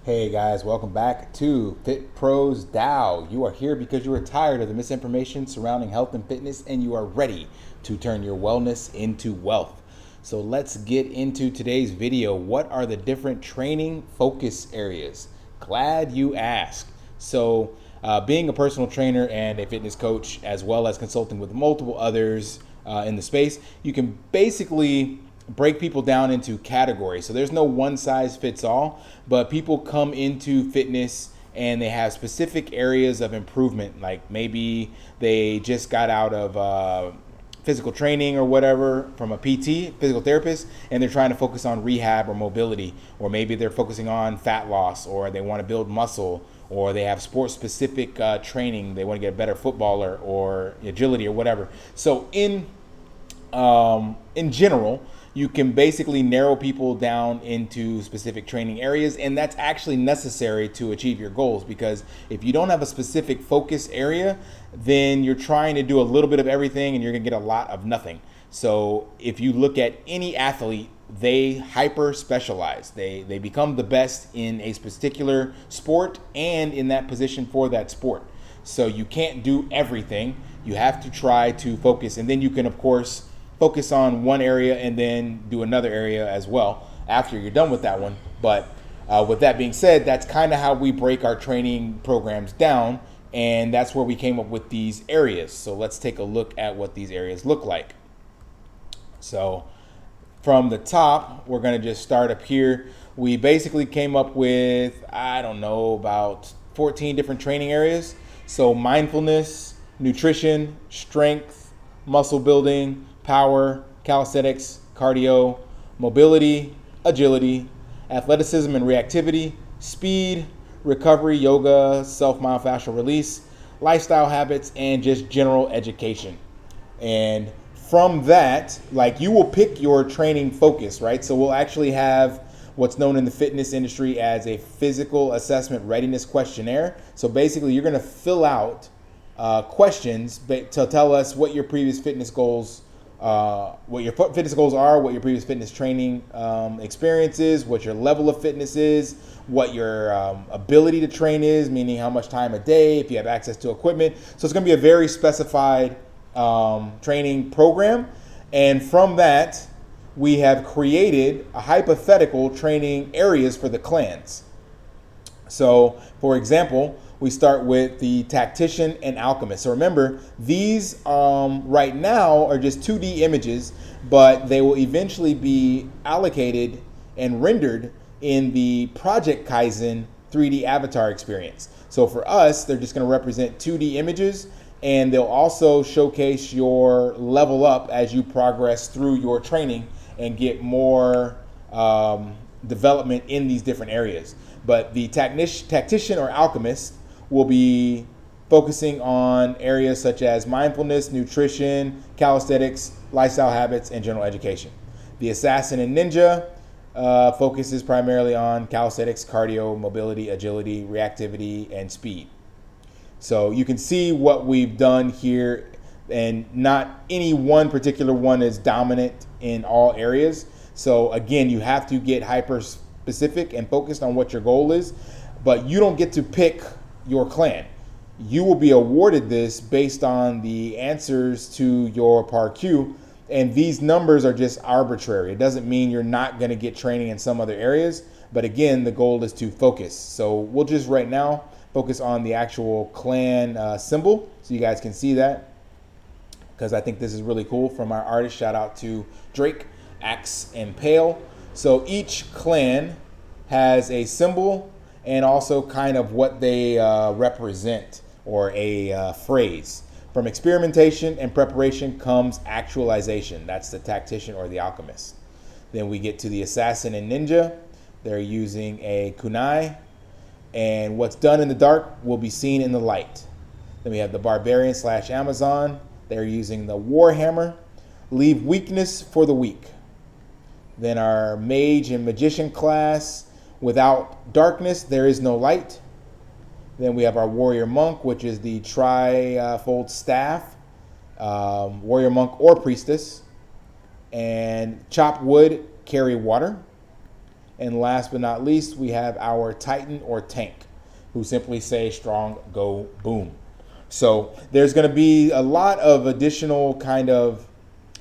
Hey guys, welcome back to FitPros DAO. You are here because you are tired of the misinformation surrounding health and fitness and you are ready to turn your wellness into wealth. So let's get into today's video. What are the different training focus areas? Glad you asked. So being a personal trainer and a fitness coach, as well as consulting with multiple others in the space, you can basically break people down into categories. So there's no one size fits all, but people come into fitness and they have specific areas of improvement. Like maybe they just got out of physical training or whatever from a PT, physical therapist, and they're trying to focus on rehab or mobility, or maybe they're focusing on fat loss, or they want to build muscle, or they have sport specific training. They want to get a better footballer or agility or whatever. So in general, you can basically narrow people down into specific training areas, and that's actually necessary to achieve your goals, because if you don't have a specific focus area, then you're trying to do a little bit of everything and you're going to get a lot of nothing. So if you look at any athlete, they hyper specialize. They become the best in a particular sport and in that position for that sport. So you can't do everything. You have to try to focus, and then you can, of course, focus on one area and then do another area as well after you're done with that one. But with that being said, that's kind of how we break our training programs down, and that's where we came up with these areas. So let's take a look at what these areas look like. So from the top, we're going to just start up here. We basically came up with, I don't know, about 14 different training areas. So mindfulness, nutrition, strength, muscle building, power, calisthenics, cardio, mobility, agility, athleticism and reactivity, speed, recovery, yoga, self-myofascial release, lifestyle habits, and just general education. And from that, like, you will pick your training focus, right? So we'll actually have what's known in the fitness industry as a physical assessment readiness questionnaire. So basically, you're going to fill out questions to tell us what your previous fitness goals are, what your previous fitness training experience is, what your level of fitness is, what your ability to train is, meaning how much time a day, if you have access to equipment. So it's going to be a very specified training program. And from that, we have created a hypothetical training areas for the clans. So, for example, we start with the tactician and alchemist. So remember, these right now are just 2D images, but they will eventually be allocated and rendered in the Project Kyzan 3D avatar experience. So for us, they're just going to represent 2D images, and they'll also showcase your level up as you progress through your training and get more development in these different areas. But the tactician or alchemist will be focusing on areas such as mindfulness, nutrition, calisthenics, lifestyle habits, and general education. The assassin and ninja focuses primarily on calisthenics, cardio, mobility, agility, reactivity, and speed. So you can see what we've done here, and not any one particular one is dominant in all areas. So again, you have to get hyper specific and focused on what your goal is, but you don't get to pick your clan. You will be awarded this based on the answers to your PAR-Q, and these numbers are just arbitrary. It doesn't mean you're not going to get training in some other areas, but again, the goal is to focus. So we'll just right now focus on the actual clan symbol so you guys can see that, because I think this is really cool from our artist. Shout out to Drake, Axe, and Pale. So each clan has a symbol and also kind of what they represent, or a phrase. From experimentation and preparation comes actualization. That's the tactician or the alchemist. Then we get to the assassin and ninja. They're using a kunai, and what's done in the dark will be seen in the light. Then we have the barbarian / Amazon. They're using the warhammer. Leave weakness for the weak. Then our mage and magician class. Without darkness, there is no light. Then we have our warrior monk, which is the trifold staff, warrior monk or priestess. And chop wood, carry water. And last but not least, we have our Titan or Tank, who simply say strong, go, boom. So there's going to be a lot of additional kind of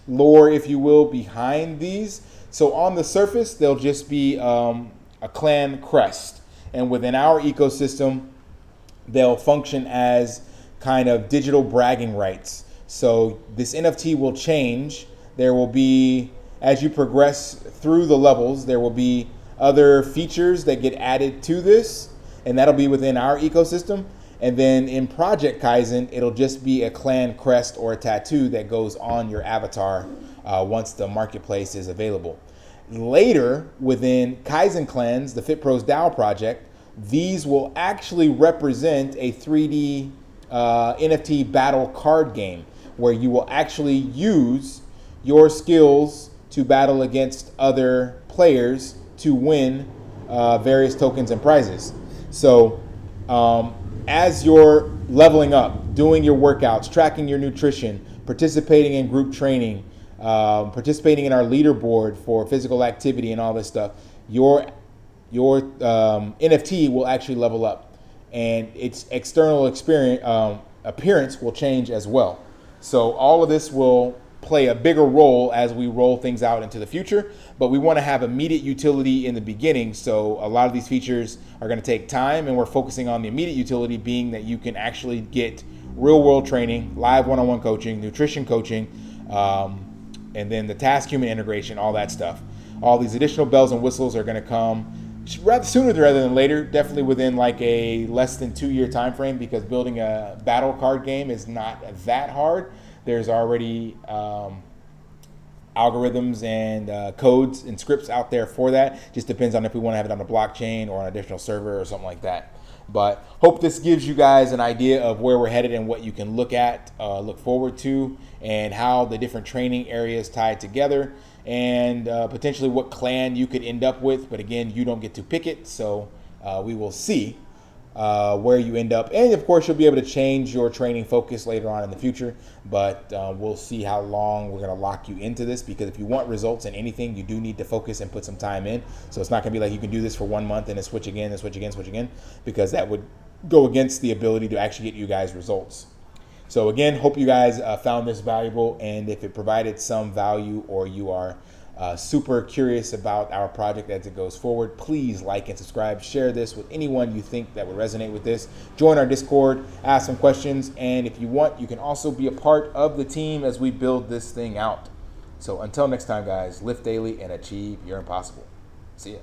lore, if you will, behind these. So on the surface, they'll just be a clan crest. And within our ecosystem, they'll function as kind of digital bragging rights. So this NFT will change. There will be, as you progress through the levels, there will be other features that get added to this, and that'll be within our ecosystem. And then in Project Kyzan, it'll just be a clan crest or a tattoo that goes on your avatar once the marketplace is available. Later, within Kyzan Clanz, the FitPros DAO project, these will actually represent a 3D NFT battle card game where you will actually use your skills to battle against other players to win various tokens and prizes. So as you're leveling up, doing your workouts, tracking your nutrition, participating in group training, participating in our leaderboard for physical activity and all this stuff, your NFT will actually level up, and its external appearance will change as well. So all of this will play a bigger role as we roll things out into the future, but we want to have immediate utility in the beginning. So a lot of these features are going to take time, and we're focusing on the immediate utility being that you can actually get real world training, live one-on-one coaching, nutrition coaching, and then the task human integration, all that stuff. All these additional bells and whistles are going to come rather sooner rather than later, definitely within like a less than 2 year time frame, because building a battle card game is not that hard. There's already algorithms and codes and scripts out there for that. Just depends on if we want to have it on a blockchain or an additional server or something like that. But hope this gives you guys an idea of where we're headed and what you can look at, look forward to, and how the different training areas tie together, and potentially what clan you could end up with. But again, you don't get to pick it, so we will see where you end up. And of course, you'll be able to change your training focus later on in the future, but we'll see how long we're going to lock you into this, because if you want results in anything, you do need to focus and put some time in. So it's not going to be like you can do this for 1 month and then switch again and switch again, switch again, because that would go against the ability to actually get you guys results. So again, hope you guys found this valuable, and if it provided some value, or you are super curious about our project as it goes forward, please like and subscribe, share this with anyone you think that would resonate with this. Join our Discord, ask some questions, and if you want, you can also be a part of the team as we build this thing out. So until next time, guys, lift daily and achieve your impossible. See ya.